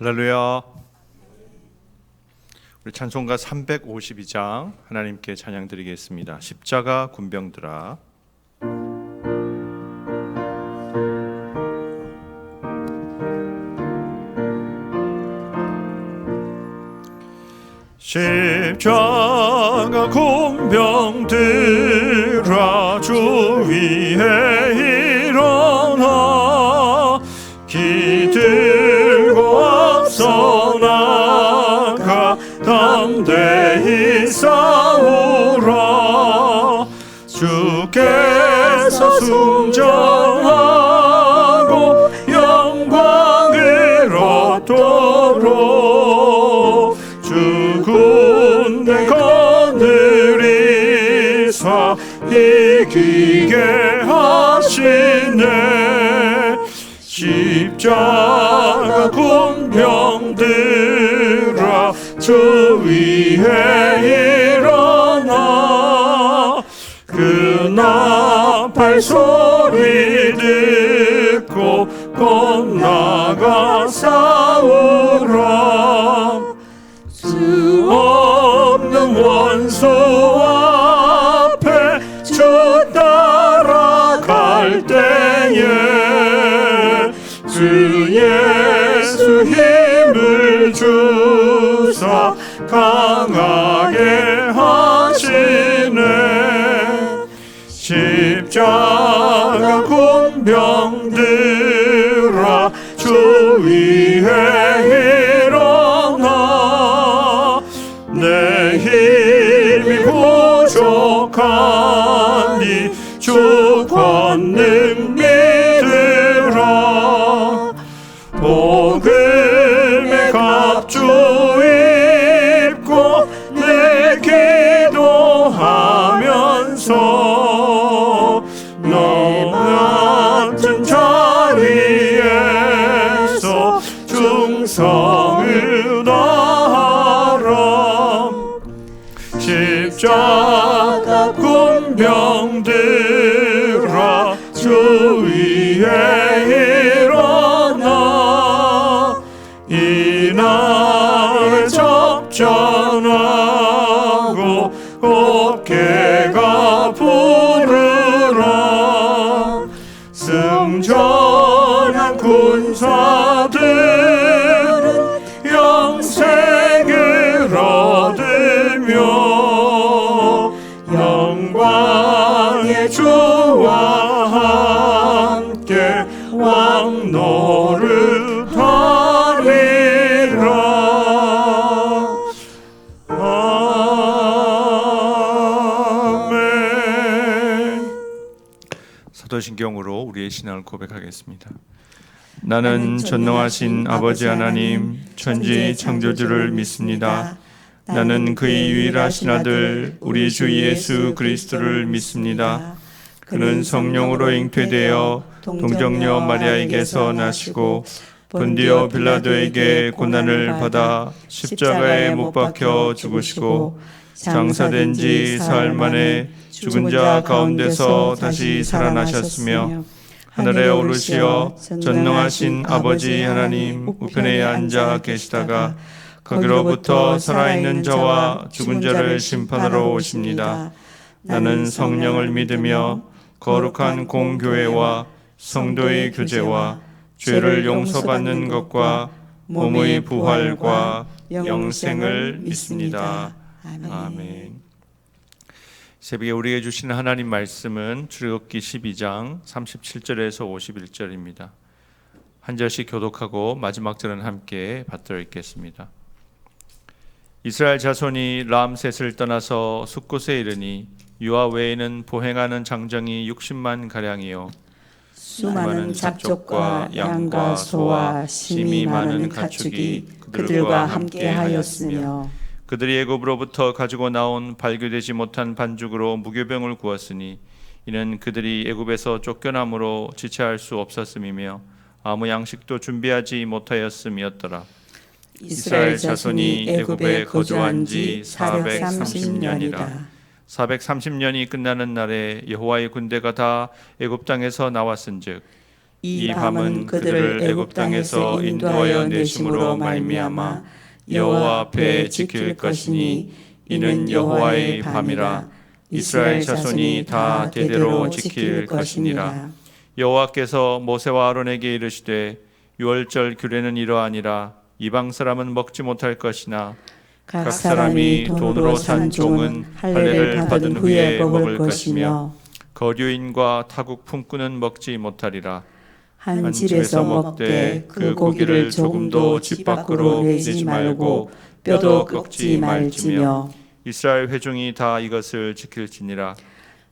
할렐루야. 우리 찬송가 352장 하나님께 찬양 드리겠습니다. 십자가 군병들아. 십자가 군병들아, 주 위에 일어나 기들고 앞서 나가 담대히 싸우라. 주께서 승천하고 영광을 얻도록 주 군대 거느리사 이기게 하시네. 십자가 군병들아, 주 위에 일어나 그 나팔 소리 듣고 곧 나가 싸우라. 수 없는 원수 앞에 주 따라갈 때에 주 예수 힘을 주사 강하게 하시네. 십자가 군병들아, 주 위에 일어나 내 힘이 부족하니 주 권능 믿으라. 복음의 갑주 입고 내 기도하면서 너 같은 자리에서 충성을 다하라. 십자가 군병들아, 주 위에 일어나 이 날에 접전하고 곱게 가 부르라. 승전한 군사들은 영생을 얻으며 영광의 주와 함께 왕노를 하리라. 아멘. 사도신경으로 우리의 신앙을 고백하겠습니다. 나는 전능하신 아버지 하나님 천지 창조주를 믿습니다. 나는 그의 유일하신 아들 우리 주 예수 그리스도를 믿습니다. 그는 성령으로 잉태되어 동정녀 마리아에게서 나시고 본디오 빌라도에게 고난을 받아 십자가에 못 박혀 죽으시고 장사된 지 사흘 만에 죽은 자 가운데서 다시 살아나셨으며 하늘에 오르시어 전능하신 아버지 하나님 우편에 앉아 계시다가 거기로부터 살아있는 자와 죽은 자를 심판하러 오십니다. 나는 성령을 믿으며 거룩한 공교회와 성도의 교제와 죄를 용서받는 것과 몸의 부활과 영생을 믿습니다. 아멘. 새벽에 우리에게 주시는 하나님 말씀은 출애굽기 12장 37절에서 51절입니다. 한 절씩 교독하고 마지막 절은 함께 받들어 읽겠습니다. 이스라엘 자손이 람셋을 떠나서 숫곳에 이르니 유아 외에는 보행하는 장정이 60만 가량이요 수많은 잡족과 양과 소와 심이 많은 가축이 그들과 함께 하였으며 그들이 애굽으로부터 가지고 나온 발교되지 못한 반죽으로 무교병을 구웠으니 이는 그들이 애굽에서 쫓겨남으로 지체할 수 없었음이며 아무 양식도 준비하지 못하였음이었더라. 이스라엘 자손이 애굽에 거주한 지 430년이라. 430년이 끝나는 날에 여호와의 군대가 다 애굽 땅에서 나왔은즉 이 밤은 그들을 애굽 땅에서 인도하여 내심으로 말미암아 여호와 앞에 지킬 것이니 이는 여호와의 밤이라. 이스라엘 자손이 다 대대로 지킬 것이니라. 여호와께서 모세와 아론에게 이르시되 유월절 규례는 이러하니라. 이방 사람은 먹지 못할 것이나 각 사람이 돈으로 산 종은 할례를 받은 후에 먹을 것이며 거류인과 타국 품꾼은 먹지 못하리라. 한 집에서 먹되 그 고기를 조금도 집 밖으로 내지 말고 뼈도 꺾지 말지며 이스라엘 회중이 다 이것을 지킬지니라.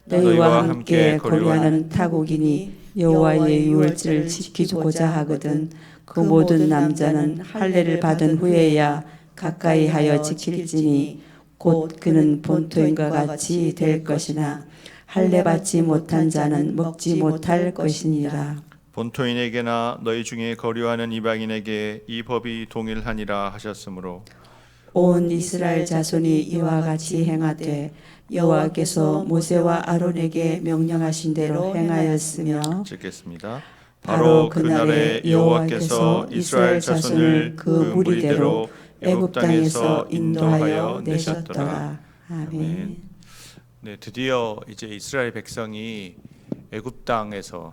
너희와 함께 거류하는 타국인이 여호와의 유월절을 지키고자 하거든 그 모든 남자는 할례를 받은 후에야 가까이 하여 지킬지니 곧 그는 본토인과 같이 될 것이나 할례 받지 못한 자는 먹지 못할 것이니라. 본토인에게나 너희 중에 거류하는 이방인에게 이 법이 동일하니라 하셨으므로 온 이스라엘 자손이 이와 같이 행하되 여호와께서 모세와 아론에게 명령하신 대로 행하였으며 읽겠습니다. 바로 그날에 여호와께서 이스라엘 자손을 그 무리대로 애굽 땅에서 인도하여 내셨더라. 아멘. 네, 드디어 이제 이스라엘 백성이 애굽 땅에서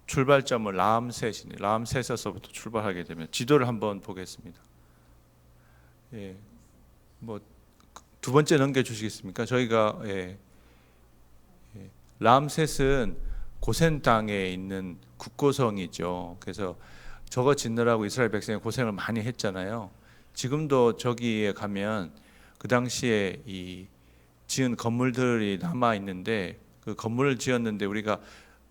출발점을 라암셋에서부터 출발하게 되면 지도를 한번 보겠습니다. 예, 뭐 두 번째 넘겨 주시겠습니까? 저희가 라암셋은 고센 땅에 있는 국고성이죠. 그래서 저거 짓느라고 이스라엘 백성이 고생을 많이 했잖아요. 지금도 저기에 가면 그 당시에 이 지은 건물들이 남아 있는데 그 건물을 지었는데 우리가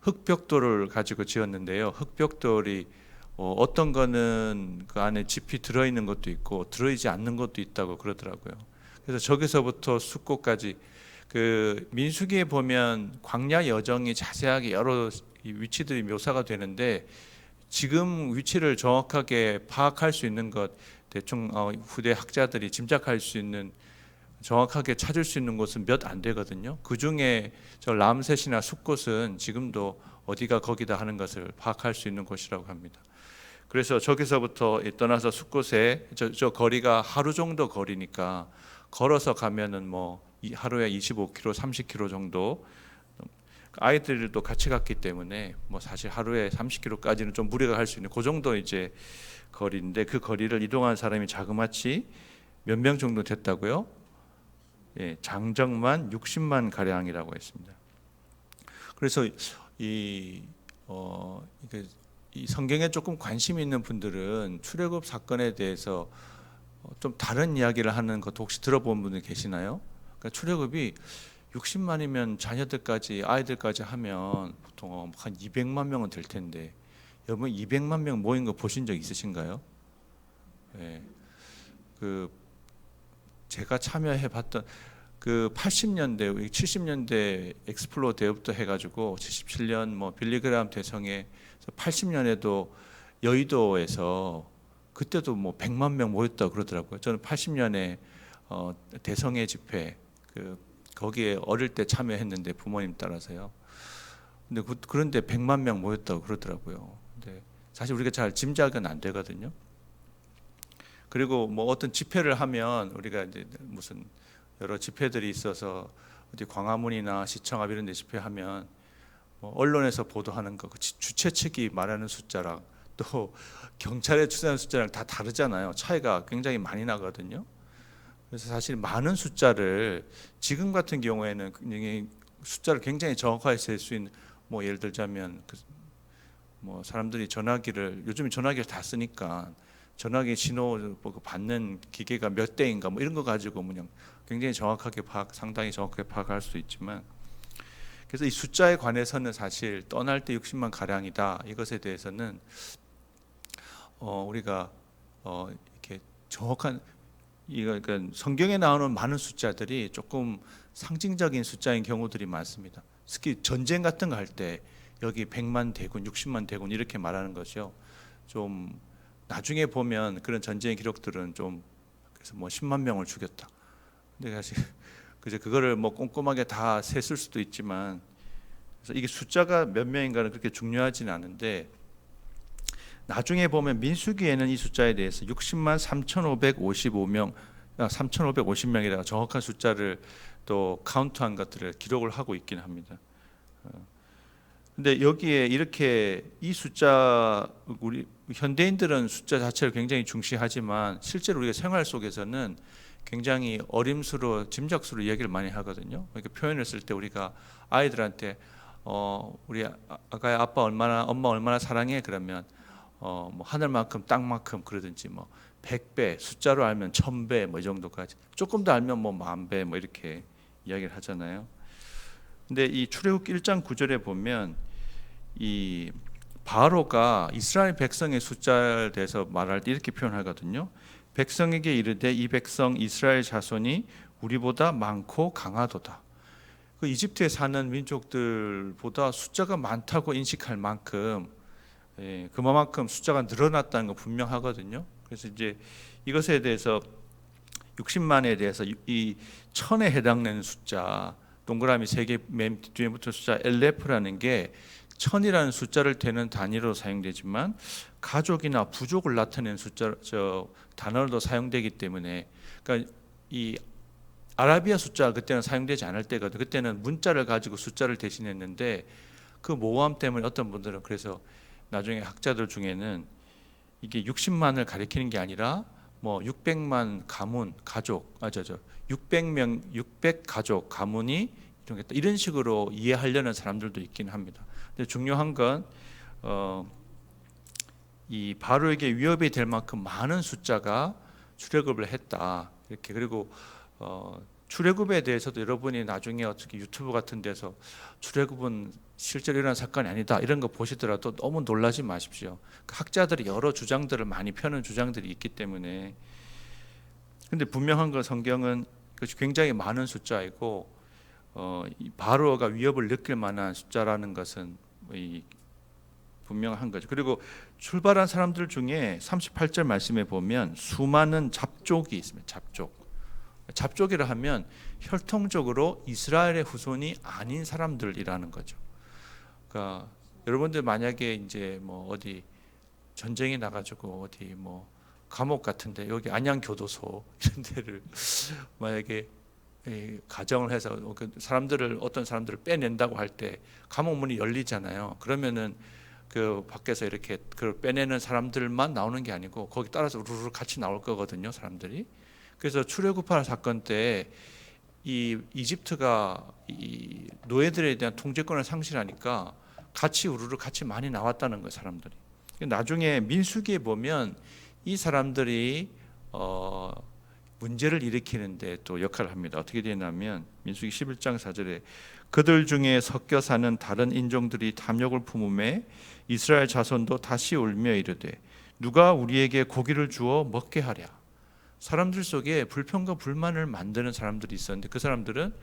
흙벽돌을 가지고 지었는데요. 흙벽돌이 어떤 거는 그 안에 짚이 들어있는 것도 있고 들어있지 않는 것도 있다고 그러더라고요. 그래서 저기서부터 숫고까지 그 민수기에 보면 광야 여정이 자세하게 여러 위치들이 묘사가 되는데 지금 위치를 정확하게 파악할 수 있는 것 대충 후대 학자들이 짐작할 수 있는 정확하게 찾을 수 있는 곳은 몇 안 되거든요. 그 중에 저 람셋이나 숫곳은 지금도 어디가 거기다 하는 것을 파악할 수 있는 곳이라고 합니다. 그래서 저기서부터 떠나서 숫곳에 저 거리가 하루 정도 거리니까 걸어서 가면은 뭐 하루에 25km, 30km 정도. 아이들도 같이 갔기 때문에 뭐 사실 하루에 30km까지는 좀 무리가 갈 수 있는 그 정도 이제 거리인데 그 거리를 이동한 사람이 자그마치 몇 명 정도 됐다고요? 예, 장정만 60만 가량이라고 했습니다. 그래서 이 성경에 조금 관심 있는 분들은 출애굽 사건에 대해서 좀 다른 이야기를 하는 것도 혹시 들어본 분들 계시나요? 그러니까 출애굽이 60만이면 자녀들까지 아이들까지 하면 보통 한 200만 명은 될 텐데 여러분 200만 명 모인 거 보신 적 있으신가요? 예, 그 제가 참여해봤던 그 80년대, 70년대 엑스플로 대업도 해가지고 77년 뭐 빌리그람 대성에 80년에도 여의도에서 그때도 뭐 100만 명 모였다 그러더라고요. 저는 80년에 대성회 집회 거기에 어릴 때 참여했는데 부모님 따라서요. 근데 그런데 100만 명 모였다고 그러더라고요. 근데 사실 우리가 잘 짐작은 안 되거든요. 그리고 뭐 어떤 집회를 하면 우리가 이제 무슨 여러 집회들이 있어서 어디 광화문이나 시청 앞 이런 데 집회하면 뭐 언론에서 보도하는 거 주최 측이 말하는 숫자랑 또 경찰에 추산하는 숫자랑 다 다르잖아요. 차이가 굉장히 많이 나거든요. 그래서 사실 많은 숫자를 지금 같은 경우에는 굉장히 숫자를 굉장히 정확하게 셀 수 있는 뭐 예를 들자면 뭐 사람들이 전화기를 요즘에 전화기를 다 쓰니까 전화기 신호 받는 기계가 몇 대인가 뭐 이런 거 가지고 그냥 굉장히 정확하게 상당히 정확하게 파악할 수 있지만 그래서 이 숫자에 관해서는 사실 떠날 때 60만 가량이다 이것에 대해서는 우리가 이렇게 정확한 그러니까 성경에 나오는 많은 숫자들이 조금 상징적인 숫자인 경우들이 많습니다. 특히 전쟁 같은 거 할 때 여기 100만 대군, 60만 대군 이렇게 말하는 것이요. 좀 나중에 보면 그런 전쟁 기록들은 좀 그래서 뭐 10만 명을 죽였다. 근데 사실 그거를 뭐 꼼꼼하게 다 셌을 수도 있지만 그래서 이게 숫자가 몇 명인가는 그렇게 중요하지는 않은데 나중에 보면 민수기에는 이 숫자에 대해서 60만 3,555명, 3,550명이라고 정확한 숫자를 또 카운트한 것들을 기록을 하고 있긴 합니다. 근데 여기에 이렇게 이 숫자, 우리 현대인들은 숫자 자체를 굉장히 중시하지만 실제로 우리가 생활 속에서는 굉장히 어림수로 짐작수로 얘기를 많이 하거든요. 그러니까 표현을 쓸 때 우리가 아이들한테 우리 아가야 아빠 얼마나 엄마 얼마나 사랑해 그러면 뭐 하늘만큼 땅만큼 그러든지 뭐 100배 숫자로 알면 1000배 뭐 이 정도까지 조금 더 알면 뭐 10,000배 뭐 이렇게 이야기를 하잖아요. 근데 이 출애굽기 1장 9절에 보면 이 바로가 이스라엘 백성의 숫자에 대해서 말할 때 이렇게 표현하거든요. 백성에게 이르되 이 백성 이스라엘 자손이 우리보다 많고 강하도다. 그 이집트에 사는 민족들보다 숫자가 많다고 인식할 만큼 그만큼 숫자가 늘어났다는 거 분명하거든요. 그래서 이제 이것에 대해서 60만에 대해서 이 1000에 해당되는 숫자 동그라미 3개 맨 뒤에 붙은 숫자 엘레프라는 게 1000이라는 숫자를 대는 단위로 사용되지만 가족이나 부족을 나타내는 숫자 단어로도 사용되기 때문에 그러니까 이 아라비아 숫자가 그때는 사용되지 않을 때거든. 그때는 문자를 가지고 숫자를 대신했는데 그 모호함 때문에 어떤 분들은 그래서 나중에 학자들 중에는 이게 60만을 가리키는 게 아니라 뭐 600만 가문 가족 600 가족 가문이 이런 식으로 이해하려는 사람들도 있긴 합니다. 근데 중요한 건 이 바로에게 위협이 될 만큼 많은 숫자가 출애굽을 했다. 이렇게 그리고 출애굽에 대해서도 여러분이 나중에 어떻게 유튜브 같은 데서 출애굽은 실제로 일어난 사건이 아니다 이런 거 보시더라도 너무 놀라지 마십시오. 학자들이 여러 주장들을 많이 펴는 주장들이 있기 때문에. 근데 분명한 건 성경은 그것이 굉장히 많은 숫자이고 이 바로가 위협을 느낄 만한 숫자라는 것은 분명한 거죠. 그리고 출발한 사람들 중에 38절 말씀에 보면 수많은 잡족이 있습니다. 잡족이라 하면 혈통적으로 이스라엘의 후손이 아닌 사람들이라는 거죠. 그러니까 여러분들 만약에 이제 뭐 어디 전쟁에 나가지고 어디 뭐 감옥 같은데 여기 안양교도소 이런 데를 만약에 가정을 해서 어떤 사람들을 빼낸다고 할 때 감옥 문이 열리잖아요. 그러면은 그 밖에서 이렇게 그걸 빼내는 사람들만 나오는 게 아니고 거기 따라서 우르르 같이 나올 거거든요, 사람들이. 그래서 출애굽할 사건 때 이 이집트가 이 노예들에 대한 통제권을 상실하니까 같이 우르르 같이 많이 나왔다는 거예요, 사람들이. 나중에 민수기에 보면 이 사람들이 문제를 일으키는데 또 역할을 합니다. 어떻게 되냐면 민수기 11장 4절에 그들 중에 섞여 사는 다른 인종들이 탐욕을 품음에 이스라엘 자손도 다시 울며 이르되 누가 우리에게 고기를 주어 먹게 하랴. 사람들 속에 불평과 불만을 만드는 사람들이 있었는데 그 사람들은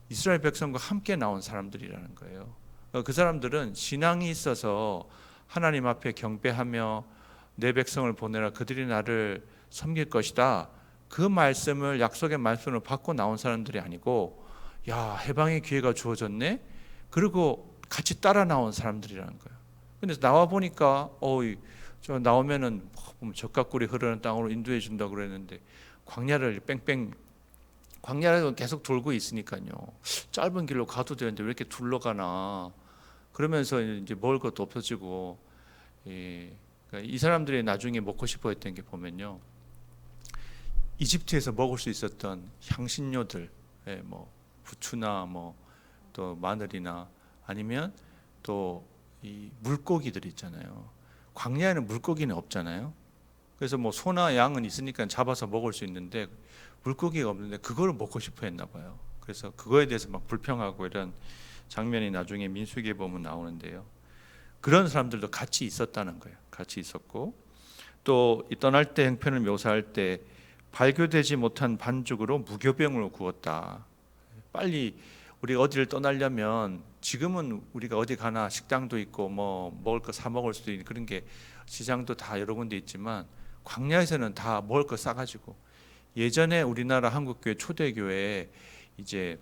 이스라엘 백성과 함께 나온 사람들이라는 거예요. 그 사람들은 신앙이 있어서 하나님 앞에 경배하며 내 백성을 보내라 그들이 나를 섬길 것이다. 그 말씀을 약속의 말씀을 받고 나온 사람들이 아니고 야 해방의 기회가 주어졌네. 그리고 같이 따라 나온 사람들이라는 거예요. 근데 나와 보니까 저 나오면은 젖가꿀이 흐르는 땅으로 인도해 준다 그랬는데 광야를 계속 돌고 있으니까요. 짧은 길로 가도 되는데 왜 이렇게 둘러가나. 그러면서 이제 먹을 것도 없어지고 그러니까 이 사람들이 나중에 먹고 싶어 했던 게 보면요. 이집트에서 먹을 수 있었던 향신료들, 뭐 부추나 뭐 또 마늘이나 아니면 또 이 물고기들 있잖아요. 광야에는 물고기는 없잖아요. 그래서 뭐 소나 양은 있으니까 잡아서 먹을 수 있는데 물고기가 없는데 그거를 먹고 싶어 했나 봐요. 그래서 그거에 대해서 막 불평하고 이런 장면이 나중에 민수기에 보면 나오는데요. 그런 사람들도 같이 있었다는 거예요. 같이 있었고 또 떠날 때 행편을 묘사할 때 발교되지 못한 반죽으로 무교병을 구웠다. 빨리 우리가 어디를 떠나려면 지금은 우리가 어디 가나 식당도 있고 뭐 먹을 거 사 먹을 수도 있는 그런 게 시장도 다 여러 군데 있지만 광야에서는 다 먹을 거 싸가지고 예전에 우리나라 한국교회 초대교회에 이제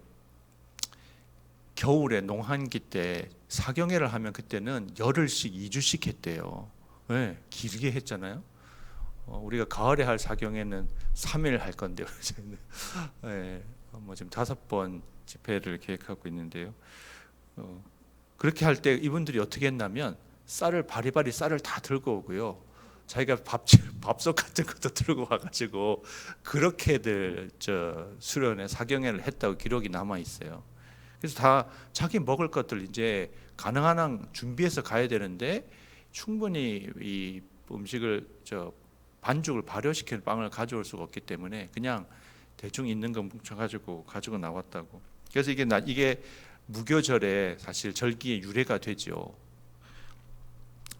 겨울에 농한기 때 사경회를 하면 그때는 열흘씩 2주씩 했대요. 네, 길게 했잖아요. 우리가 가을에 할 사경회는 3일 할 건데요. 네, 뭐 지금 5번 집회를 계획하고 있는데요. 그렇게 할 때 이분들이 어떻게 했냐면 쌀을 바리바리 쌀을 다 들고 오고요. 자기가 밥솥 같은 것도 들고 와가지고 그렇게들 수련회 사경회를 했다고 기록이 남아 있어요. 그래서 다 자기 먹을 것들 이제 가능한 한 준비해서 가야 되는데 충분히 이 음식을 반죽을 발효시킨 빵을 가져올 수가 없기 때문에 그냥 대충 있는 거 뭉쳐가지고 가지고 나왔다고. 그래서 이게 무교절에 사실 절기의 유래가 되죠.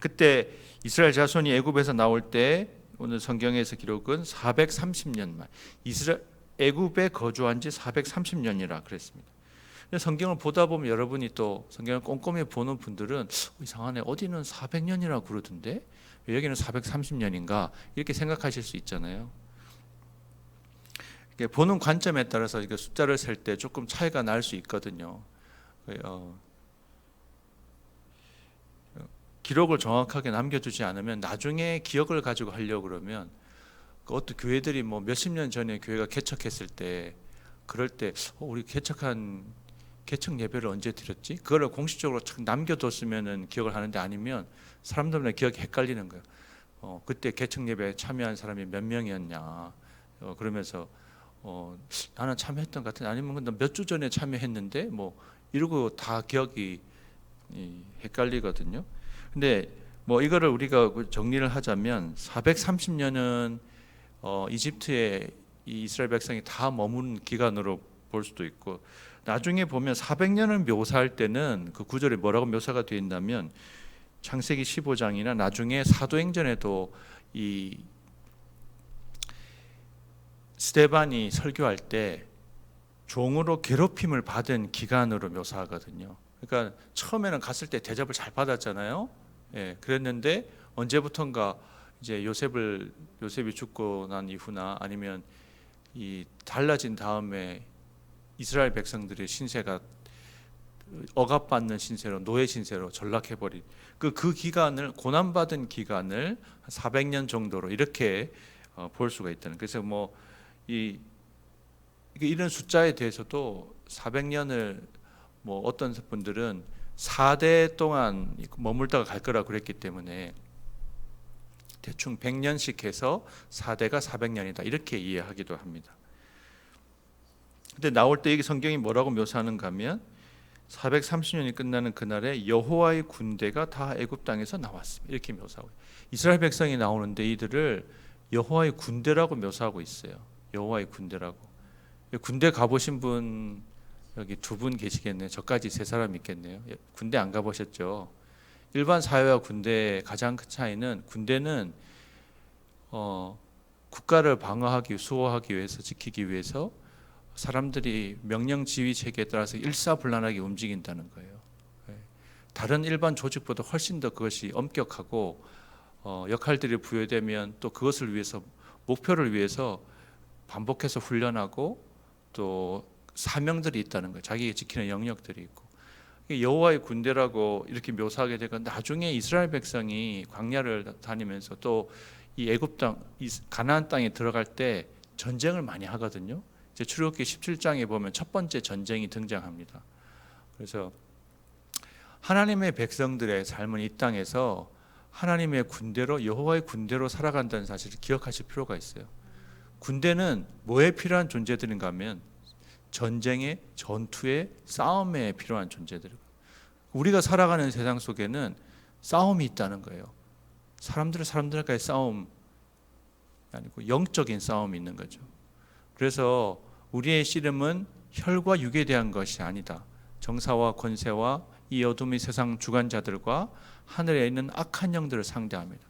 그때 이스라엘 자손이 애굽에서 나올 때 오늘 성경에서 기록은 430년 만 애굽에 거주한 지 430년이라 그랬습니다. 성경을 보다 보면 여러분이 또 성경을 꼼꼼히 보는 분들은 이상하네, 어디는 400년이라고 그러던데 왜 여기는 430년인가 이렇게 생각하실 수 있잖아요. 보는 관점에 따라서 숫자를 셀 때 조금 차이가 날 수 있거든요. 기록을 정확하게 남겨두지 않으면 나중에 기억을 가지고 하려고 그러면 어떤 교회들이 뭐 몇십 년 전에 교회가 개척했을 때 그럴 때 우리 개척 예배를 언제 드렸지? 그거를 공식적으로 남겨뒀으면은 기억을 하는데 아니면 사람들마다 기억이 헷갈리는 거예요. 그때 개척 예배에 참여한 사람이 몇 명이었냐? 그러면서 나는 참여했던 것 같은데 아니면 몇 주 전에 참여했는데 뭐 이러고 다 기억이 헷갈리거든요. 근데 뭐 이거를 우리가 정리를 하자면 430년은 이집트에 이 이스라엘 백성이 다 머문 기간으로 볼 수도 있고 나중에 보면 400년을 묘사할 때는 그 구절에 뭐라고 묘사가 되어 있냐면 창세기 15장이나 나중에 사도행전에도 이 스데반이 설교할 때 종으로 괴롭힘을 받은 기간으로 묘사하거든요. 그러니까 처음에는 갔을 때 대접을 잘 받았잖아요. 예, 그랬는데 언제부턴가 이제 요셉이 죽고 난 이후나 아니면 이 달라진 다음에 이스라엘 백성들의 신세가 억압받는 신세로 노예 신세로 전락해버린 그 기간을 고난받은 기간을 400년 정도로 이렇게 볼 수가 있다는. 그래서 뭐 이런 숫자에 대해서도 400년을 뭐 어떤 분들은 4대 동안 머물다가 갈 거라고 그랬기 때문에 대충 100년씩 해서 4대가 400년이다 이렇게 이해하기도 합니다. 근데 나올 때 이게 성경이 뭐라고 묘사하는가 하면 430년이 끝나는 그날에 여호와의 군대가 다 애굽 땅에서 나왔습니다. 이렇게 묘사하고 이스라엘 백성이 나오는데 이들을 여호와의 군대라고 묘사하고 있어요. 여호와의 군대라고. 군대 가보신 분 여기 2분 계시겠네요. 저까지 3사람 있겠네요. 군대 안 가보셨죠? 일반 사회와 군대의 가장 큰 차이는 군대는 국가를 방어하기 수호하기 위해서 지키기 위해서 사람들이 명령 지휘 체계에 따라서 일사불란하게 움직인다는 거예요. 다른 일반 조직보다 훨씬 더 그것이 엄격하고 역할들이 부여되면 또 그것을 위해서 목표를 위해서 반복해서 훈련하고 또 사명들이 있다는 거예요. 자기가 지키는 영역들이 있고 여호와의 군대라고 이렇게 묘사하게 되고 나중에 이스라엘 백성이 광야를 다니면서 또 이 애굽 땅, 가나안 땅에 들어갈 때 전쟁을 많이 하거든요. 이제 출애굽기 17장에 보면 첫 번째 전쟁이 등장합니다. 그래서 하나님의 백성들의 삶은 이 땅에서 하나님의 군대로 여호와의 군대로 살아간다는 사실을 기억하실 필요가 있어요. 군대는 뭐에 필요한 존재들인가 하면 전쟁에, 전투에, 싸움에 필요한 존재들. 우리가 살아가는 세상 속에는 싸움이 있다는 거예요. 사람들과의 싸움 아니고 영적인 싸움이 있는 거죠. 그래서 우리의 씨름은 혈과 육에 대한 것이 아니다. 정사와 권세와 이 어둠의 세상 주관자들과 하늘에 있는 악한 영들을 상대합니다.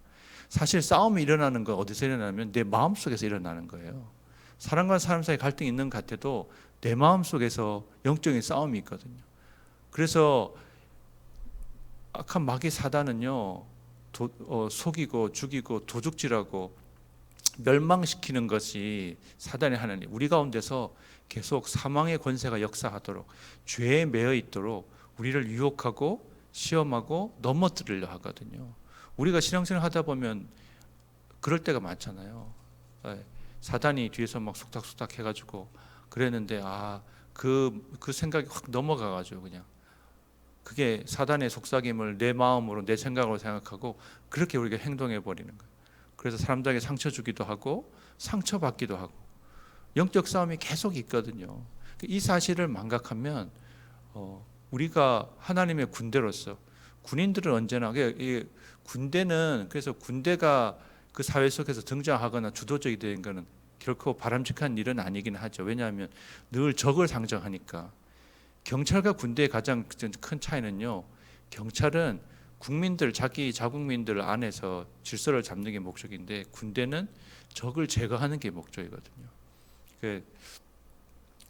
사실 싸움이 일어나는 건 어디서 일어나면 내 마음속에서 일어나는 거예요. 사람과 사람 사이 갈등이 있는 것 같아도 내 마음속에서 영적인 싸움이 있거든요. 그래서 악한 마귀 사단은요 속이고 죽이고 도둑질하고 멸망시키는 것이 사단이 하는 일. 우리 가운데서 계속 사망의 권세가 역사하도록 죄에 매여 있도록 우리를 유혹하고 시험하고 넘어뜨리려 하거든요. 우리가 신앙생활 하다 보면 그럴 때가 많잖아요. 사단이 뒤에서 막 속닥속닥 해가지고 그랬는데 그 생각이 확 넘어가가지고 그냥 그게 사단의 속삭임을 내 마음으로 내 생각으로 생각하고 그렇게 우리가 행동해 버리는 거예요. 그래서 사람들에게 상처 주기도 하고 상처받기도 하고 영적 싸움이 계속 있거든요. 이 사실을 망각하면 우리가 하나님의 군대로서 군인들은 언제나 군대는 그래서 군대가 그 사회 속에서 등장하거나 주도적이 되는 것은 결코 바람직한 일은 아니긴 하죠. 왜냐하면 늘 적을 상정하니까. 경찰과 군대의 가장 큰 차이는요. 경찰은 국민들 자기 자국민들 안에서 질서를 잡는 게 목적인데 군대는 적을 제거하는 게 목적이거든요.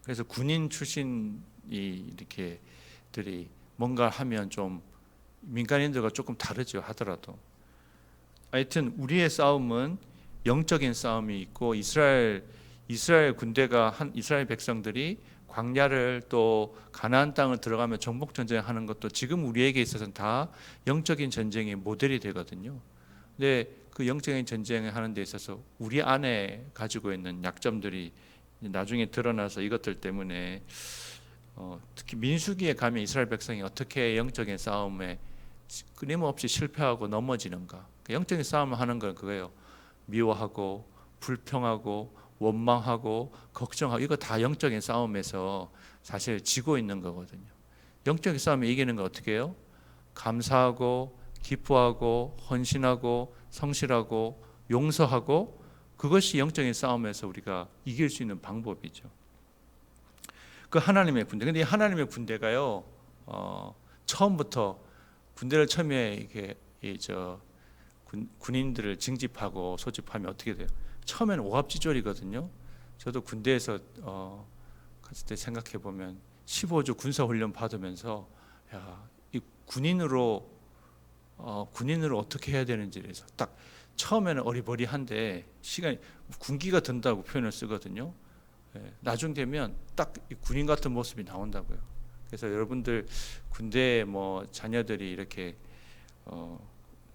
그래서 군인 출신이 이렇게 들이 뭔가 하면 좀 민간인들과 조금 다르죠 하더라도 하여튼 우리의 싸움은 영적인 싸움이 있고 이스라엘 군대가 이스라엘 백성들이 광야를 또 가나안 땅을 들어가며 정복 전쟁하는 것도 지금 우리에게 있어서는 다 영적인 전쟁의 모델이 되거든요. 근데 그 영적인 전쟁을 하는 데 있어서 우리 안에 가지고 있는 약점들이 나중에 드러나서 이것들 때문에 특히 민수기에 가면 이스라엘 백성이 어떻게 영적인 싸움에 끊임없이 실패하고 넘어지는가. 영적인 싸움을 하는 건 그거예요. 미워하고 불평하고 원망하고 걱정하고 이거 다 영적인 싸움에서 사실 지고 있는 거거든요. 영적인 싸움에 이기는 거 어떻게 해요? 감사하고 기뻐하고 헌신하고 성실하고 용서하고 그것이 영적인 싸움에서 우리가 이길 수 있는 방법이죠. 그 하나님의 군대. 근데 이 하나님의 군대가요. 처음부터 군대를 처음에 이렇게 군인들을 징집하고 소집하면 어떻게 돼요? 처음에는 오합지졸이거든요. 저도 군대에서 갔을 때 생각해 보면 15주 군사 훈련 받으면서 이 군인으로 어떻게 해야 되는지에 대해서 딱 처음에는 어리버리한데 시간이 군기가 든다고 표현을 쓰거든요. 나중 되면 딱 군인 같은 모습이 나온다고요. 그래서 여러분들 군대 자녀들이 이렇게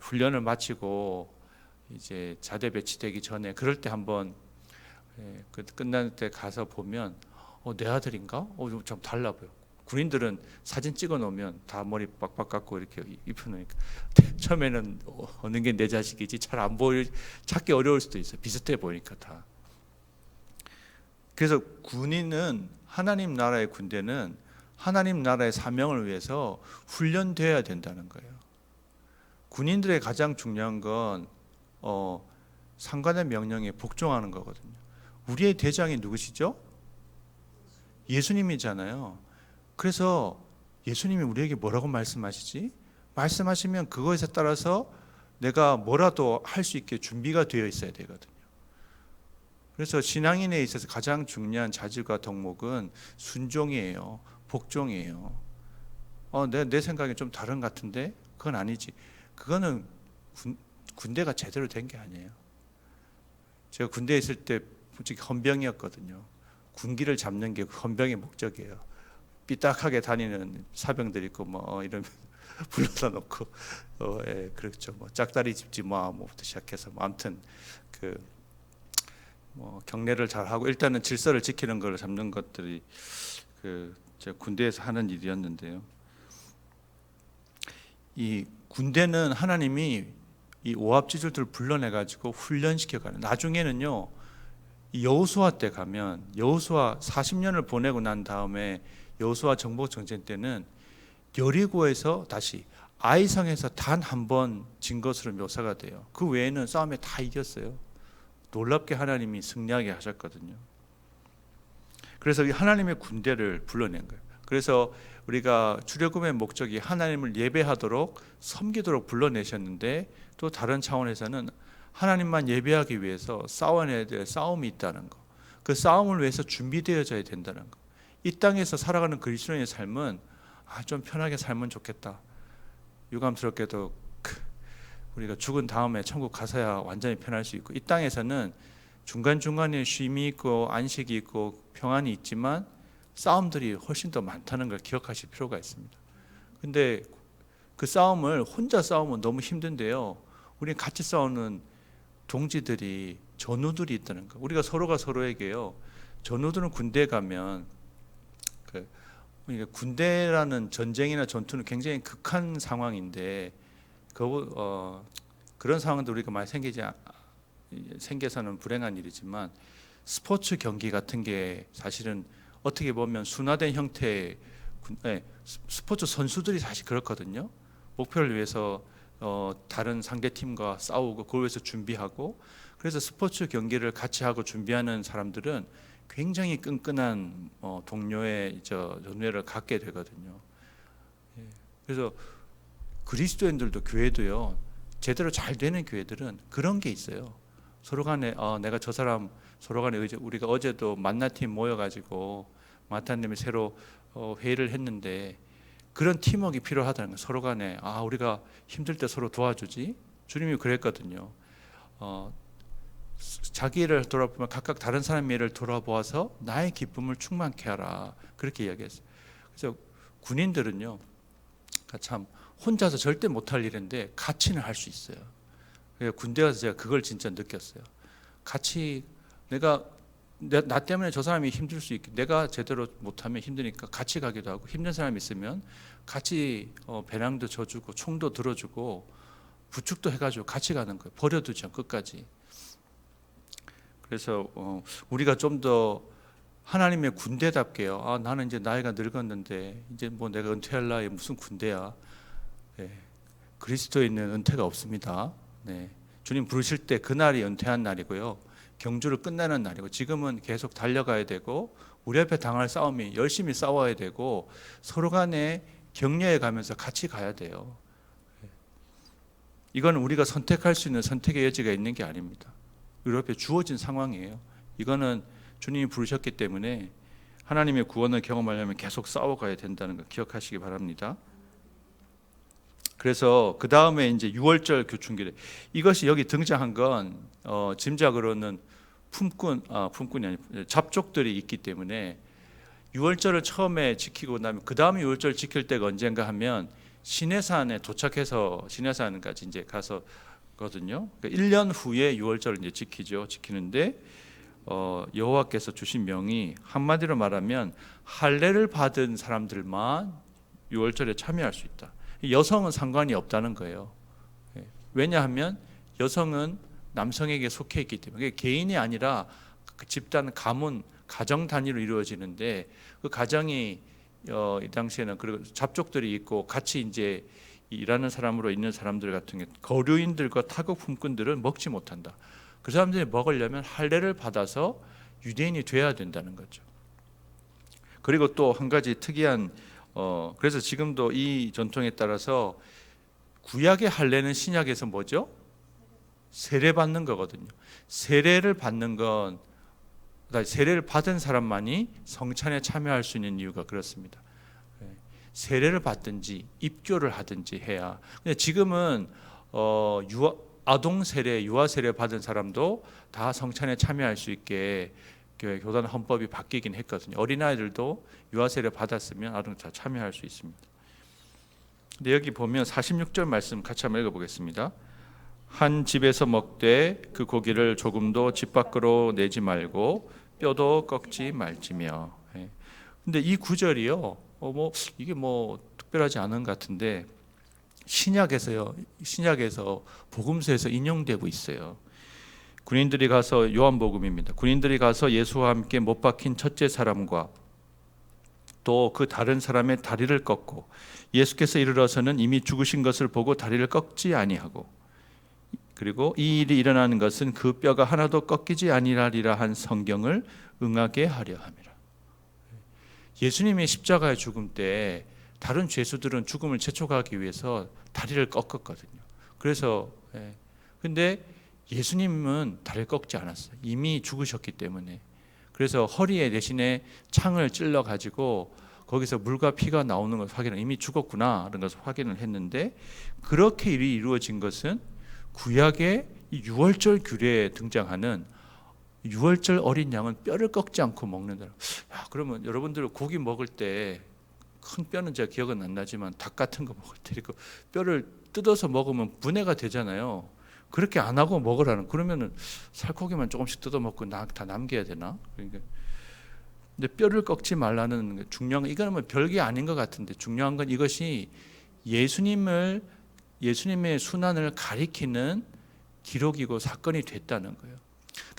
훈련을 마치고 이제 자대 배치되기 전에 그럴 때 한번 끝날 때 가서 보면 내 아들인가? 좀 달라 보여. 군인들은 사진 찍어 놓으면 다 머리 빡빡 깎고 이렇게 입혀놓으니까 처음에는 어느 게 내 자식이지 잘 안 보일 찾기 어려울 수도 있어요. 비슷해 보이니까 다. 그래서 군인은 하나님 나라의 군대는 하나님 나라의 사명을 위해서 훈련되어야 된다는 거예요. 군인들의 가장 중요한 건 상관의 명령에 복종하는 거거든요. 우리의 대장이 누구시죠? 예수님이잖아요. 그래서 예수님이 우리에게 뭐라고 말씀하시지? 말씀하시면 그거에 따라서 내가 뭐라도 할 수 있게 준비가 되어 있어야 되거든요. 그래서 신앙인에 있어서 가장 중요한 자질과 덕목은 순종이에요. 복종이에요. 내 생각이 좀 다른 것 같은데 그건 아니지. 그거는 군대가 제대로 된 게 아니에요. 제가 군대에 있을 때 솔직히 헌병이었거든요. 군기를 잡는 게 헌병의 목적이에요. 삐딱하게 다니는 사병들 있고 이러면 불러다 놓고 그렇죠. 짝다리 짚지 뭐부터 시작해서 아무튼 경례를 잘 하고 일단은 질서를 지키는 걸 잡는 것들이 제가 군대에서 하는 일이었는데요. 이 군대는 하나님이 이 오합지졸들을 불러내 가지고 훈련시켜가는. 나중에는요 여호수아 때 가면 여호수아 40년을 보내고 난 다음에 여호수아 정복 전쟁 때는 여리고에서 다시 아이성에서 단 한 번 진 것으로 묘사가 돼요. 그 외에는 싸움에 다 이겼어요. 놀랍게 하나님이 승리하게 하셨거든요. 그래서 이 하나님의 군대를 불러낸 거예요. 그래서 우리가 출애굽의 목적이 하나님을 예배하도록 섬기도록 불러내셨는데 또 다른 차원에서는 하나님만 예배하기 위해서 싸워내야 될 싸움이 있다는 거. 그 싸움을 위해서 준비되어져야 된다는 거. 이 땅에서 살아가는 그리스도인의 삶은 좀 편하게 살면 좋겠다. 유감스럽게도 우리가 죽은 다음에 천국 가서야 완전히 편할 수 있고 이 땅에서는 중간중간에 쉼이 있고 안식이 있고 평안이 있지만 싸움들이 훨씬 더 많다는 걸 기억하실 필요가 있습니다. 근데 그 싸움을 혼자 싸우면 너무 힘든데요. 우리는 같이 싸우는 동지들이 전우들이 있다는 거. 우리가 서로가 서로에게요. 전우들은 군대에 가면 그러니까 군대라는 전쟁이나 전투는 굉장히 극한 상황인데 그런 상황도 우리가 많이 생겨서는 불행한 일이지만 스포츠 경기 같은 게 사실은 어떻게 보면 순화된 형태의 스포츠 선수들이 사실 그렇거든요. 목표를 위해서 다른 상대 팀과 싸우고 그걸 위해서 준비하고, 그래서 스포츠 경기를 같이 하고 준비하는 사람들은 굉장히 끈끈한 동료의 연회를 갖게 되거든요. 그래서 그리스도인들도 교회도요, 제대로 잘 되는 교회들은 그런 게 있어요. 서로 간에 내가 저 사람 서로 간에 우리가 어제도 만나팀 모여가지고 마타님이 새로 회의를 했는데 그런 팀워크가 필요하다는 거예요. 서로 간에 우리가 힘들 때 서로 도와주지. 주님이 그랬거든요. 자기를 돌아보면 각각 다른 사람의 일을 돌아보아서 나의 기쁨을 충만케 하라. 그렇게 이야기했어요. 그래서 군인들은요, 참 혼자서 절대 못할 일인데 같이는 할 수 있어요. 군대 가서 제가 그걸 진짜 느꼈어요. 같이 나 때문에 저 사람이 힘들 수 있게, 내가 제대로 못하면 힘드니까 같이 가기도 하고, 힘든 사람이 있으면 같이 배낭도 져주고 총도 들어주고 부축도 해가지고 같이 가는 거예요. 버려두지 않고 끝까지. 그래서 우리가 좀 더 하나님의 군대답게요. 나는 이제 나이가 늙었는데 이제 뭐 내가 은퇴할 나이에 무슨 군대야. 그리스도에 있는 은퇴가 없습니다. 주님 부르실 때 그날이 은퇴한 날이고요. 경주를 끝내는 날이고, 지금은 계속 달려가야 되고 우리 앞에 당할 싸움이 열심히 싸워야 되고 서로 간에 격려해 가면서 같이 가야 돼요. 이건 우리가 선택할 수 있는 선택의 여지가 있는 게 아닙니다. 우리 앞에 주어진 상황이에요. 이거는 주님이 부르셨기 때문에 하나님의 구원을 경험하려면 계속 싸워가야 된다는 거 기억하시기 바랍니다. 그래서 그 다음에 이제 6월절 교충기례, 이것이 여기 등장한 건 짐작으로는 품꾼이 아니고 잡족들이 있기 때문에 6월절을 처음에 지키고 나면 그 다음에 6월절 지킬 때가 언젠가 하면 시내산에 도착해서 시내산까지 이제 가서 거든요. 그러니까 1년 후에 6월절을 이제 지키는데 여호와께서 주신 명이 한마디로 말하면 할례를 받은 사람들만 6월절에 참여할 수 있다. 여성은 상관이 없다는 거예요. 왜냐하면 여성은 남성에게 속해 있기 때문에, 개인이 아니라 그 집단, 가문, 가정 단위로 이루어지는데, 그 가정이 이 당시에는 그리고 잡족들이 있고 같이 이제 일하는 사람으로 있는 사람들 같은 게 거류인들과 타국 품꾼들은 먹지 못한다. 그 사람들이 먹으려면 할례를 받아서 유대인이 돼야 된다는 거죠. 그리고 또 한 가지 특이한 그래서 지금도 이 전통에 따라서 구약의 할례는 신약에서 뭐죠? 세례 받는 거거든요. 세례를 받는 건, 세례를 받은 사람만이 성찬에 참여할 수 있는 이유가 그렇습니다. 세례를 받든지 입교를 하든지 해야. 근데 지금은 아동 세례, 유아 세례 받은 사람도 다 성찬에 참여할 수 있게 교단 헌법이 바뀌긴 했거든요. 어린아이들도 유아 세례 받았으면 아동 다 참여할 수 있습니다. 근데 여기 보면 46절 말씀 같이 한번 읽어보겠습니다. 한 집에서 먹되 그 고기를 조금도 집 밖으로 내지 말고 뼈도 꺾지 말지며. 근데 이 구절이요, 이게 특별하지 않은 것 같은데 신약에서 복음서에서 인용되고 있어요. 군인들이 가서, 요한복음입니다. 군인들이 가서 예수와 함께 못 박힌 첫째 사람과 또 그 다른 사람의 다리를 꺾고 예수께서 이르러서는 이미 죽으신 것을 보고 다리를 꺾지 아니하고, 그리고 이 일이 일어나는 것은 그 뼈가 하나도 꺾이지 아니하리라 한 성경을 응하게 하려 함이라. 예수님의 십자가의 죽음 때 다른 죄수들은 죽음을 재촉하기 위해서 다리를 꺾었거든요. 그래서 근데 예수님은 다리를 꺾지 않았어요. 이미 죽으셨기 때문에. 그래서 허리에 대신에 창을 찔러 가지고 거기서 물과 피가 나오는 것을 확인을, 이미 죽었구나 라는 것을 확인을 했는데, 그렇게 일이 이루어진 것은 구약의 이 6월절 규례에 등장하는 유월절 어린 양은 뼈를 꺾지 않고 먹는다. 야, 그러면 여러분들 고기 먹을 때 큰 뼈는 제가 기억은 안 나지만 닭 같은 거 먹을 때 그 뼈를 뜯어서 먹으면 분해가 되잖아요. 그렇게 안 하고 먹으라는. 그러면은 살코기만 조금씩 뜯어 먹고 다 남겨야 되나? 그러니까 근데 뼈를 꺾지 말라는 중요한 건 이거는 뭐 별게 아닌 것 같은데 중요한 건 이것이 예수님의 순환을 가리키는 기록이고 사건이 됐다는 거예요.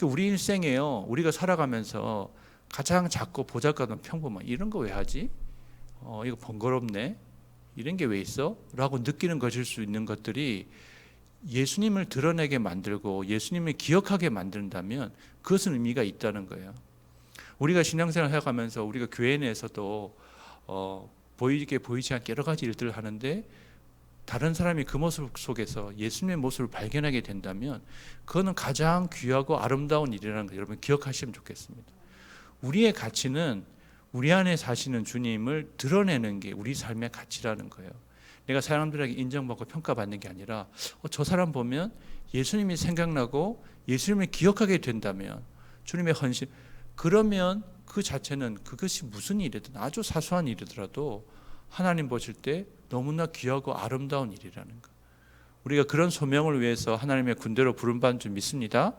우리 일생에요. 우리가 살아가면서 가장 작고 보잘것없는 평범한 이런 거 왜 하지? 이거 번거롭네. 이런 게 왜 있어? 라고 느끼는 것일 수 있는 것들이 예수님을 드러내게 만들고 예수님을 기억하게 만든다면 그것은 의미가 있다는 거예요. 우리가 신앙생활 해가면서 우리가 교회 내에서도 보이게 보이지 않게 여러 가지 일들을 하는데 다른 사람이 그 모습 속에서 예수님의 모습을 발견하게 된다면 그거는 가장 귀하고 아름다운 일이라는 거 여러분 기억하시면 좋겠습니다. 우리의 가치는 우리 안에 사시는 주님을 드러내는 게 우리 삶의 가치라는 거예요. 내가 사람들에게 인정받고 평가받는 게 아니라 저 사람 보면 예수님이 생각나고 예수님을 기억하게 된다면 주님의 헌신, 그러면 그 자체는 그것이 무슨 일이든 아주 사소한 일이더라도 하나님 보실 때 너무나 귀하고 아름다운 일이라는 것. 우리가 그런 소명을 위해서 하나님의 군대로 부름받은 줄 믿습니다.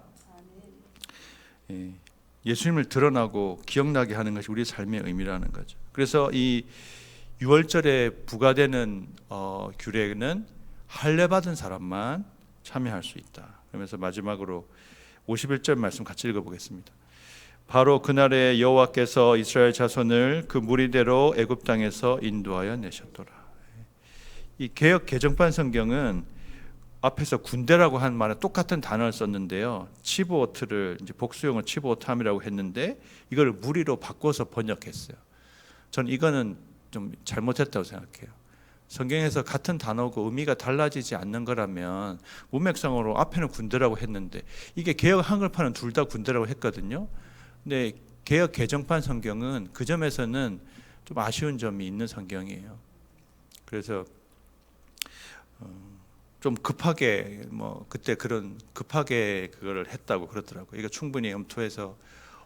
예수님을 드러나고 기억나게 하는 것이 우리 삶의 의미라는 거죠. 그래서 이 6월절에 부과되는 규례는 할례 받은 사람만 참여할 수 있다. 그러면서 마지막으로 51절 말씀 같이 읽어보겠습니다. 바로 그날에 여호와께서 이스라엘 자손을 그 무리대로 애굽 땅에서 인도하여 내셨더라. 이 개역 개정판 성경은 앞에서 군대라고 한 말은 똑같은 단어를 썼는데요. 치브오트를 이제 복수형을 치브오탐이라고 했는데 이걸 무리로 바꿔서 번역했어요. 전 이거는 좀 잘못했다고 생각해요. 성경에서 같은 단어고 의미가 달라지지 않는 거라면 문맥상으로 앞에는 군대라고 했는데 이게 개역 한글판은 둘 다 군대라고 했거든요. 근데 개역 개정판 성경은 그 점에서는 좀 아쉬운 점이 있는 성경이에요. 그래서 좀 급하게 그때 그런 급하게 그거를 했다고 그러더라고요. 이거 충분히 검토해서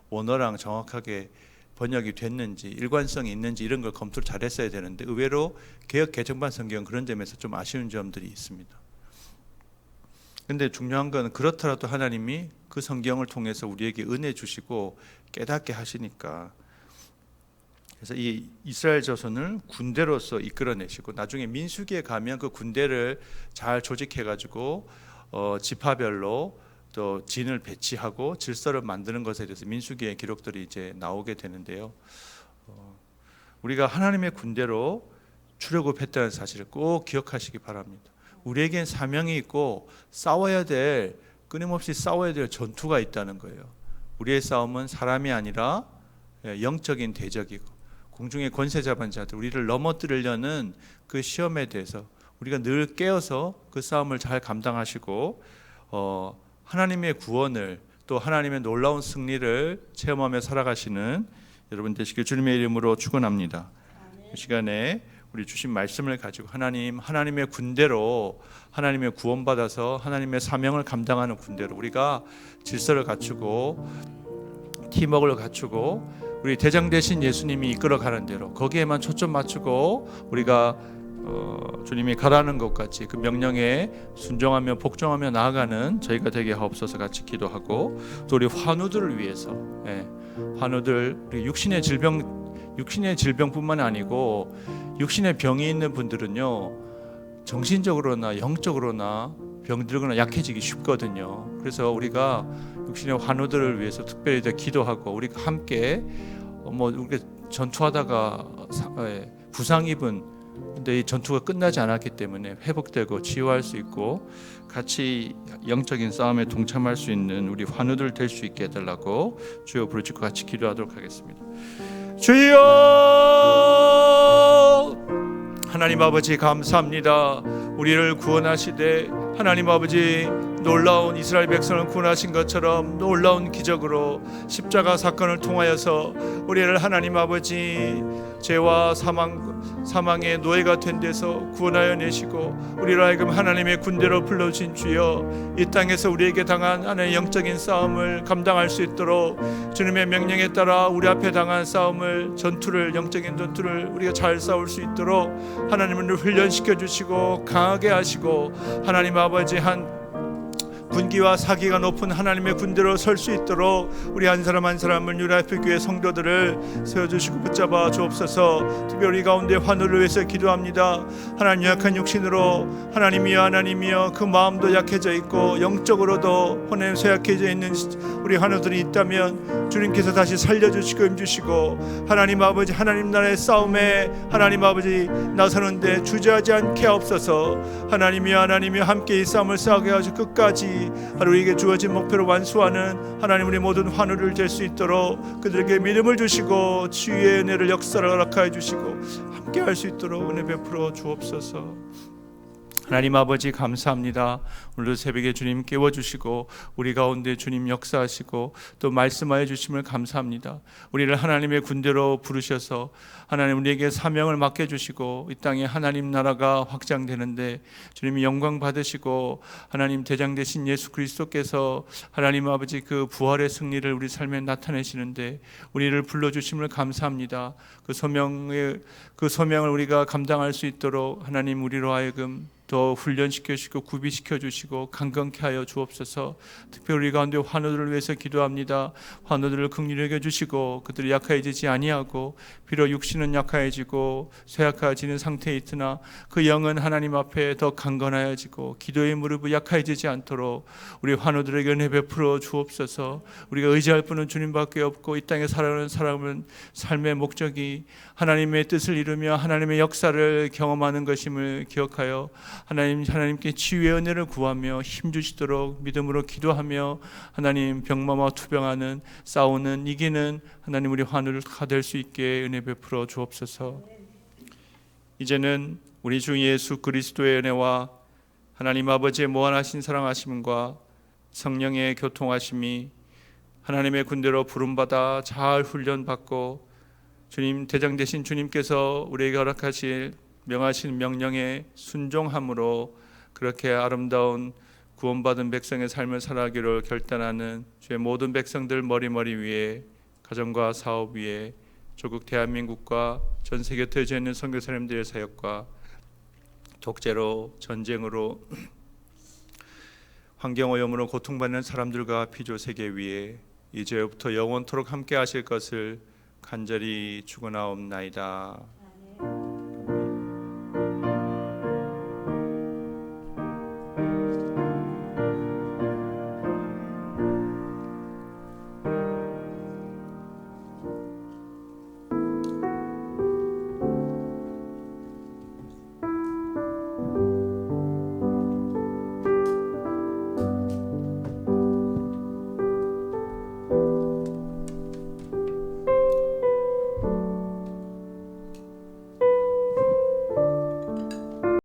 원어랑 정확하게 번역이 됐는지 일관성이 있는지 이런 걸 검토를 잘했어야 되는데 의외로 개역 개정판 성경은 그런 점에서 좀 아쉬운 점들이 있습니다. 근데 중요한 건 그렇더라도 하나님이 그 성경을 통해서 우리에게 은혜 주시고 깨닫게 하시니까 그래서 이 이스라엘 자손을 군대로서 이끌어내시고 나중에 민수기에 가면 그 군대를 잘 조직해가지고 지파별로 또 진을 배치하고 질서를 만드는 것에 대해서 민수기의 기록들이 이제 나오게 되는데요. 우리가 하나님의 군대로 출애굽했다는 사실을 꼭 기억하시기 바랍니다. 우리에겐 사명이 있고 끊임없이 싸워야 될 전투가 있다는 거예요. 우리의 싸움은 사람이 아니라 영적인 대적이고 공중의 권세 잡은 자들 우리를 넘어뜨리려는 그 시험에 대해서 우리가 늘 깨어서 그 싸움을 잘 감당하시고 하나님의 구원을 또 하나님의 놀라운 승리를 체험하며 살아가시는 여러분 되시길 주님의 이름으로 축원합니다. 이 시간에 우리 주신 말씀을 가지고 하나님의 군대로 하나님의 구원받아서 하나님의 사명을 감당하는 군대로 우리가 질서를 갖추고 팀워크를 갖추고 우리 대장 되신 예수님이 이끌어가는 대로 거기에만 초점 맞추고 우리가 주님이 가라는 것 같이 그 명령에 순종하며 복종하며 나아가는 저희가 되게 하옵소서 같이 기도하고 또 우리 환우들을 위해서 환우들 우리 육신의 질병뿐만 아니고 육신의 병이 있는 분들은요 정신적으로나 영적으로나 병들거나 약해지기 쉽거든요. 그래서 우리가 육신의 환우들을 위해서 특별히 기도하고 우리가 함께 우리가 전투하다가 부상 입은 근데 이 전투가 끝나지 않았기 때문에 회복되고 치유할 수 있고 같이 영적인 싸움에 동참할 수 있는 우리 환우들 될 수 있게 해달라고 주여 부르짖고 같이 기도하도록 하겠습니다. 주여 하나님 아버지 감사합니다. 우리를 구원하시되 하나님 아버지 놀라운 이스라엘 백성을 구원하신 것처럼 놀라운 기적으로 십자가 사건을 통하여서 우리를 하나님 아버지 죄와 사망의 노예가 된 데서 구원하여 내시고 우리로 하여금 하나님의 군대로 불러주신 주여, 이 땅에서 우리에게 당한 하나님의 영적인 싸움을 감당할 수 있도록 주님의 명령에 따라 우리 앞에 당한 싸움을, 영적인 전투를 우리가 잘 싸울 수 있도록 하나님을 훈련시켜 주시고 강하게 하시고, 하나님 아버지 한 분기와 사기가 높은 하나님의 군대로 설 수 있도록 우리 한 사람 한 사람을 뉴라이프 교회 성도들을 세워주시고 붙잡아 주옵소서. 특별히 우리 가운데 환우를 위해서 기도합니다. 하나님, 약한 육신으로 하나님이여 그 마음도 약해져 있고 영적으로도 하나님 쇠약해져 있는 우리 환우들이 있다면 주님께서 다시 살려주시고 힘주시고, 하나님 아버지 하나님 나라의 싸움에 하나님 아버지 나서는데 주저하지 않게 하옵소서. 하나님이여 함께 이 싸움을 싸우게 하시고 끝까지 하루 우리에게 주어진 목표를 완수하는 하나님 우리 모든 환우를 될 수 있도록 그들에게 믿음을 주시고 치유의 은혜를 역사를 허락하여 주시고 함께 할 수 있도록 은혜 베풀어 주옵소서. 하나님 아버지 감사합니다. 오늘도 새벽에 주님 깨워주시고 우리 가운데 주님 역사하시고 또 말씀하여 주심을 감사합니다. 우리를 하나님의 군대로 부르셔서 하나님 우리에게 사명을 맡겨주시고 이 땅에 하나님 나라가 확장되는데 주님이 영광 받으시고, 하나님 대장 되신 예수 그리스도께서 하나님 아버지 그 부활의 승리를 우리 삶에 나타내시는데 우리를 불러주심을 감사합니다. 그 소명을 우리가 감당할 수 있도록 하나님 우리로 하여금 더 훈련시켜 주시고 구비시켜 주시고 강건케 하여 주옵소서. 특별히 우리 가운데 환우들을 위해서 기도합니다. 환우들을 긍휼히 여겨 주시고 그들이 약해지지 아니하고, 비록 육신은 약해지고 쇠약해지는 상태에 있으나 그 영은 하나님 앞에 더 강건하여지고 기도의 무릎이 약해지지 않도록 우리 환우들에게 은혜 베풀어 주옵소서. 우리가 의지할 분은 주님밖에 없고 이 땅에 살아가는 사람은 삶의 목적이 하나님의 뜻을 이루며 하나님의 역사를 경험하는 것임을 기억하여 하나님께 치유의 은혜를 구하며 힘주시도록 믿음으로 기도하며 하나님 병마와 투병하는 싸우는 이기는 하나님 우리 환우를 다 될 수 있게 은혜 베풀어 주옵소서. 이제는 우리 주 예수 그리스도의 은혜와 하나님 아버지의 무한하신 사랑하심과 성령의 교통하심이 하나님의 군대로 부름받아 잘 훈련받고 주님 대장 되신 주님께서 우리에게 허락하실 명하신 명령에 순종함으로 그렇게 아름다운 구원받은 백성의 삶을 살아가기를 결단하는 주의 모든 백성들 머리 위에, 가정과 사업 위에, 조국 대한민국과 전 세계 흩어져 있는 선교사님들의 사역과 독재로 전쟁으로 환경오염으로 고통받는 사람들과 피조 세계 위에 이제부터 영원토록 함께 하실 것을 간절히 축원하옵나이다.